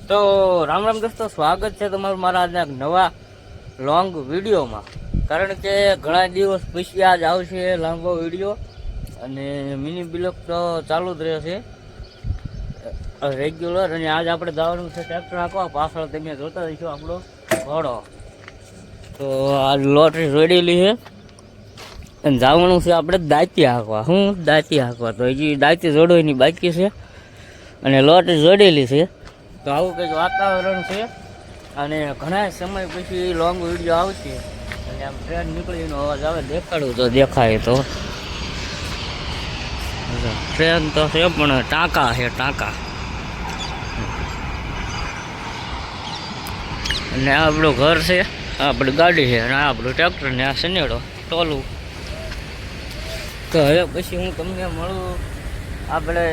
તો રામ રામ દોસ્તો, સ્વાગત છે તમારું મારા આજના નવા લોંગ વિડીયોમાં. કારણ કે ઘણા દિવસ પછી આજ આવશે લાંબો વિડીયો અને મિની બ્લોગ તો ચાલુ જ રહેશે રેગ્યુલર. અને આજ આપણે જવાનું છે ટ્રેક્ટર નાખવા. પાછળ તમે જોતા રહીશું આપણો ઘોડો. તો આ લોટરી જોડેલી છે અને જવાનું છે આપણે દાંતી હાંકવા. દાંતી હાંકવા તો હજી દાંતી જોડવાની બાકી છે અને લોટરી જોડેલી છે. તો આવું કંઈક વાતાવરણ છે અને ઘણા સમય પછી લોંગ વિડીયો આવશે. અને આમ ટ્રેન નીકળીનો અવાજ આવે, દેખાડું તો દેખાય. તો ટ્રેન તો છે પણ ટાંકા છે, ટાંકા. અને આ આપણું ઘર છે, આ આપણી ગાડી છે અને આ આપણું ટ્રેક્ટર ને આ સનેડો ટોલું. તો હવે પછી હું તમને મળું. આપણે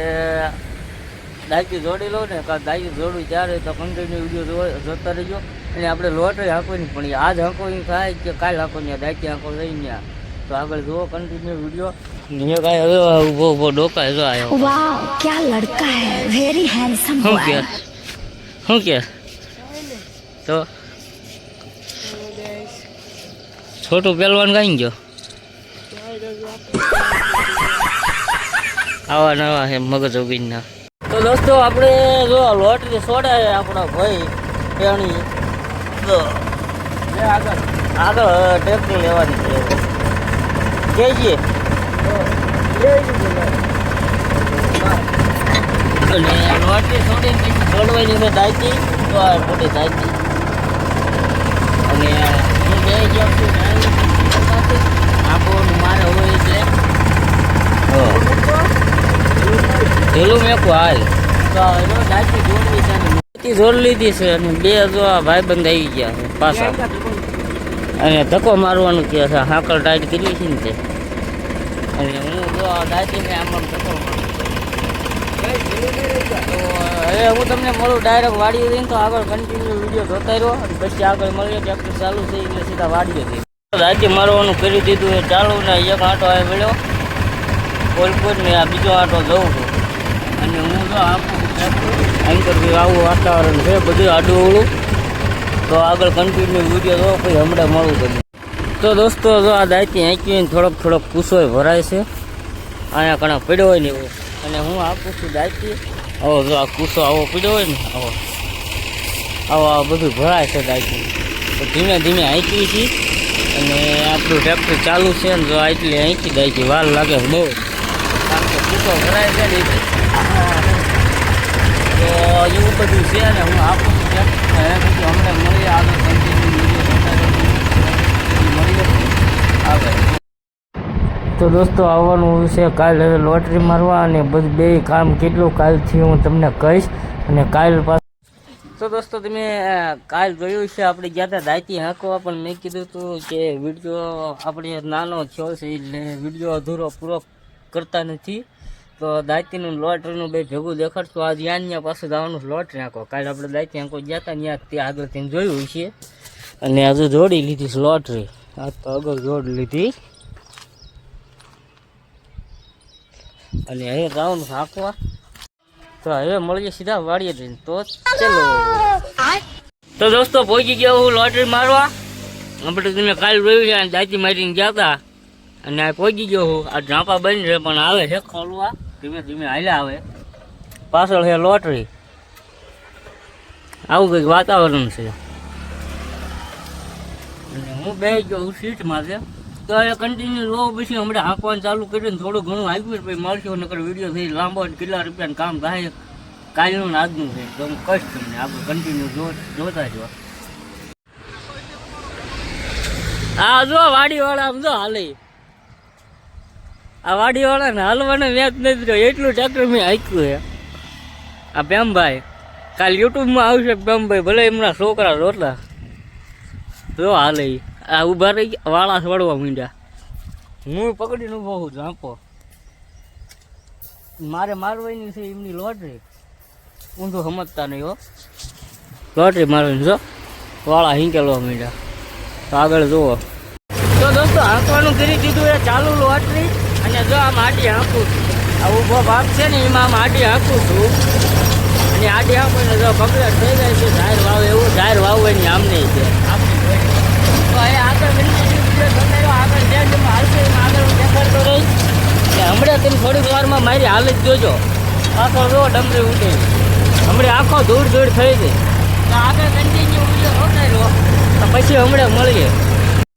દાયકી જોડી લો ને, કાં દાયકી જોડું ત્યારે તો કન્ટિન્યુ વિડીયો જોતા રહીજો. અને આપણે લોટરી હાંકવાની પણ આજ હાંકવાની થાય કે કાલ હાંકવાની, દાયકી હાંકો લઈને. તો આગળ જુઓ કન્ટિન્યુ વિડીયો. ને કાંઈ હવે ઊભો ઊભો ડોકાય જો આવ્યો. વાહ, ક્યા લડકા હે, વેરી હેન્ડસમ બોય. શું કે તો છોટું પહેલવાન કઈ ગયો? આવા નવા છે મગજ ઉગીના. તો દોસ્તો આપણે જો લોટરી છોડાય આપણા ભાઈ એની તો આગળ આગળ ટ્રેક્ટર લેવાની છે કહેજે. અને લોટરી છોડીને પછી છોડવાની છે દાયકી. તો આ મોટી દાયકી. અને હું બે જાઉં છું આપણું મારે હોય એટલે પેલું મેકું હાલ. તો દાયકી જોડવી છે અને જોડ લીધી છે. અને બે જો આ ભાઈબંધ આવી ગયા છે પાછા. અને ધક્કો મારવાનું કહે છે, હાકલ ટાઈટ કરી છે ને તે. અને હું જો દાયકી મેં આમ ધક્કો મારું. તો હવે હું તમને મળું ડાયરેક્ટ વાડીએ જઈને. તો આગળ કન્ટિન્યુ વિડીયો જોતા રહ્યો અને પછી આગળ મળીએ. ટ્રેક્ટર ચાલુ છે એટલે સીધા વાડીએ જઈએ. દાયકી મારવાનું કરી દીધું એ ચાલુ ને એક આંટો આવે મળ્યો કોલપુર ને આ બીજો આંટો જવું છું. અને હું જો આપું એન્કર આવું વાતાવરણ છે બધું આડું અવળું. તો આગળ કન્ટિન્યુ વિડીયો જો પછી હમણાં મળું તમને. તો દોસ્તો જો આ દાયકી આંકી થોડોક કૂસોય ભરાય છે. અહીંયા ઘણા પડ્યો હોય ને એવું. અને હું આપું છું દાયકી. આવો જો આ કૂસો આવો પડ્યો હોય ને આવો બધું ભરાય છે દાયકી. તો ધીમે ધીમે આંકી છીએ. અને આપણું ટ્રેક્ટર ચાલુ છે ને જો આટલી આંકી દાયકી વાર લાગે બહુ. કારણ કે કૂસો ભરાય છે ને તો એવું બધું છે. ને હું આપું છું ટ્રેક્ટર. પછી હમણાં મળીએ આગળ કન્ટિન્યુ મળીએ આગળ. તો દોસ્તો આવવાનું છે કાલ હવે લોટરી મારવા. અને બધું બે કામ કેટલું કાલથી હું તમને કહીશ. અને કાલ પાછું તો દોસ્તો તમે કાલ જોયું છે આપણે ગયા હતા દાયકી હાંકવા. પણ મેં કીધું હતું કે વિડીયો આપણે નાનો થયો છે એટલે વિડીયો અધૂરો પૂરો કરતા નથી. તો દાયકીનું લોટરીનું બે ભેગું દેખાડશું. આજે ત્યાં પાસે જવાનું લોટરી હાંકવા. કાલે આપણે દાયકી હાંકવા ગયા હતા ત્યાં તે આગળ તેને જોયું છે. અને હજુ જોડી લીધી છે લોટરી. આ તો આગળ જોડી લીધી. અને હવે જવાનું હાંકવા. તો હવે મળીએ સીધા વાડીએ જઈને. તો ચલો. તો દોસ્તો પહોંચી ગયો હું લોટરી મારવા. આપણે તમે કાલ જોયું છે દાયકી મારીને ગયા હતા. અને આ પહોંચી ગયો હું. આ ઝાંપા બની રહે પણ આવે છે ખોલવા. ધીમે ધીમે હાલ્યા આવે. પાછળ છે લોટરી. આવું કંઈક વાતાવરણ છે. અને હું બેસી ગયો હું સીટમાં છે. તો હવે કન્ટિન્યુ લો પછી હમણાં હાંકવાનું ચાલુ કરીને થોડું ઘણું હાંક્યું પછી મળશું. નકર વિડીયો થઈ લાંબો કેટલા રૂપિયાનું કામ થાય કાલનું આજનું છે. તો હું કહીશ તમને આપણે કન્ટિન્યુ જોતા જો. હા જો વાડીવાળા આમ જો હાલે. આ વાડીવાળાને હાલવાને વ્યાજ નથી રહ્યો એટલું ટ્રેક્ટર મેં હાંક્યું છે. આ પેમભાઈ કાલ યુટ્યુબમાં આવશે પેમભાઈ. ભલે એમના છોકરા રોટલા જો હાલે. આ ઊભા રહી ગયા વાળા વળવા માંડ્યા. હું પકડીને ઊભો છું ઝાંપો. મારે મારવાની છે એમની લોટરી. ઊંધું સમજતા નહીં હો. લોટરી મારવાની જો વાળા હિંકેલવા માંડ્યા. તો આગળ જુઓ. તો દોસ્તો હાંકવાનું કરી દીધું એ ચાલુ લોટરી. અને જો આ માટી હાંકું છું. આ ઊભો ભાગ છે ને એમાં માટી હાંકું છું. અને આડી આપણને જો કમ્પ્લેટ થઈ જાય છે જાહેર વાવ એવું જાહેર વાવવાની આમને છે આપણી તો અહીંયા આગળ વિડીયો આગળ જ્યાં જેમ હાલશે એમાં આગળ હું દેખાડતો રહીશ એટલે હમણાં તમે થોડીક વારમાં મારી હાલત જોજો આખો જો ડમરી ઉઠે હમણાં આખો ધૂળ ધૂળ થઈ ગઈ તો આગળ કન્ટિન્યુ વિડીયો રોકાયેલો તો પછી હમણાં મળીએ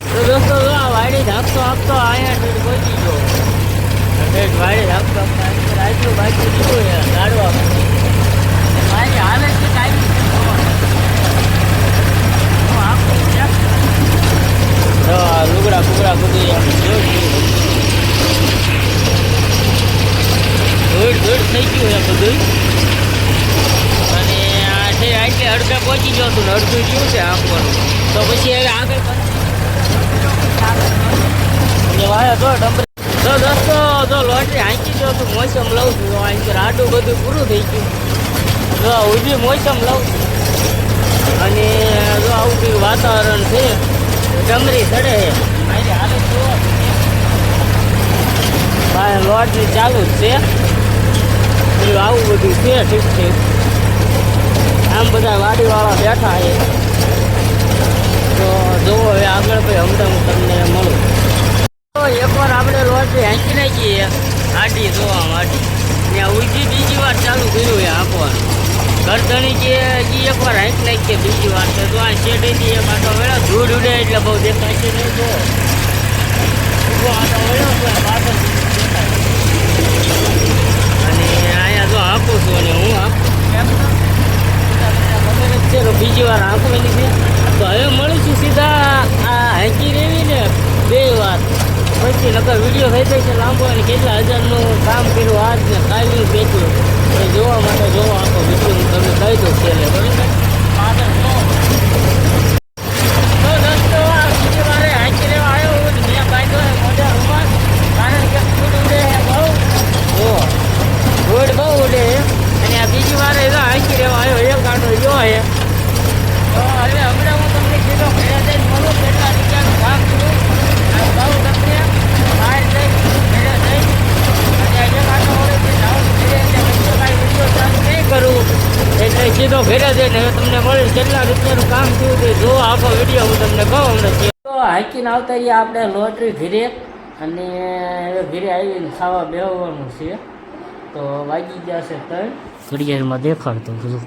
તો દોસ્તો જો આ વાડી ઢાંકતો આપતો અહીંયા સુધી પહોંચી ગયો વાડી ઢાંકતો આપતા આટલું બાકી દીધું છે ગાડવા મારી હાલત છે કાંઈ લુગડા ફુગડા બધું એમ ધૂળ ધૂળ થઈ ગયું એ બધું અને આ છે આટલે અડધા પહોંચી ગયો હતું ને અડધું ગયું છે આંકવાનું તો પછી હવે આગળ વાયા તો ડમરી તો દોસ્તો જો લોટરી હાંકી ગયો તું મોસમ લઉં છું અહીં આડું બધું પૂરું થઈ ગયું જો ઉજી મોસમ લઉં છું અને જો આવું કંઈક વાતાવરણ છે ડમરી ચડે છે મારી હાલત જોવો ભાઈ લોટરી ચાલુ જ છે પેલું આવું બધું છે ઠીક ઠીક આમ બધા વાડીવાળા બેઠા છે તો જોવો હવે આગળ ભાઈ હમણાં હું તમને મળું તો એકવાર આપણે લોટરી હાંકી નાખીએ આડી જોવા માટે ત્યાં ઉલજી બીજી વાર ચાલુ કર્યું છે આંકવાનું ગરદણી કે એકવાર હાંકી નાખીએ બીજી વાર તો આ શેડેથી એક આટો વેળો ધૂળ ઉડે એટલે બહુ દેખાય છે નહીં જો ઊભો આટો વેળો તો પાછળ દેખાય અને અહીંયા જો આંકું છું અને હું ખબર જ છે તો બીજી વાર આંકવાની છે તો હવે મળીશું સીધા આ હાંકી રહેવી ને 2 વાર પછી નકર વિડીયો થઈ જાય છે લાંબો અને કેટલા હજારનું કામ કર્યું આજ ને કાલનું પેચ્યું એ જોવા માટે જોવા આખો વિડીયો હું તમને કહી દઉં છેલ્લે બરાબર આગળ તો દોસ્તો આ બીજી વારે હાંકી રહેવા આવ્યો હું મેં બાંધ્યો છે મોઢા રૂમાલ કારણ કે ફૂડ ઉડે છે બહુ જો ફૂડ બહુ ઉડે અને આ બીજી વારે હાંકી રહેવા આવ્યો એક આટો જો છે તો હવે હમણાં હું તમને સીધો ઘરે જઈને મળું કેટલા રૂપિયાનું કામ કર્યું બહુ તમને બહાર જઈ ઘરે જઈ અને એક આટો વડે જે જાઉં ઘરે એટલે બીજો કાંઈ વિડીયો ચાલુ નહીં કરું એટલે સીધો ઘરે જઈને હવે તમને મળ્યું કેટલા રૂપિયાનું કામ થયું તે જો આખો વિડીયો હું તમને કહું હમણાં તો હાઈકીને આવતા રહીએ આપણે લોટરી ઘરે અને હવે ઘરે આવીને ખાવા બેસવાનું છે તો વાગી ગયા છે 3 ઘડિયાળમાં દેખાડતું બધું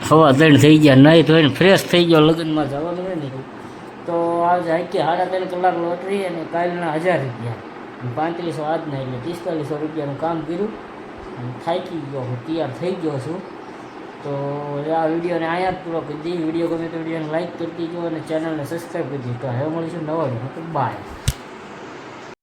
હવા 3 થઈ ગયા નહીં ધોઈને ફ્રેશ થઈ ગયો લગ્નમાં જવાનું હોય ને તો આજ હાઈકી 3.5 કલાક લોટરી અને કાલના 1000 રૂપિયા 3500 આજના એટલે 4500 રૂપિયાનું કામ કર્યું અને થાકી ગયો હું તૈયાર થઈ ગયો છું તો આ વિડીયોને અહીંયા જ પૂરો કરી દઈએ વિડીયો ગમે તો વિડીયોને લાઈક કરી દીજો અને ચેનલને સબસ્ક્રાઈબ કરી દીધો હવે મળીશું નવા વિડીયો બાય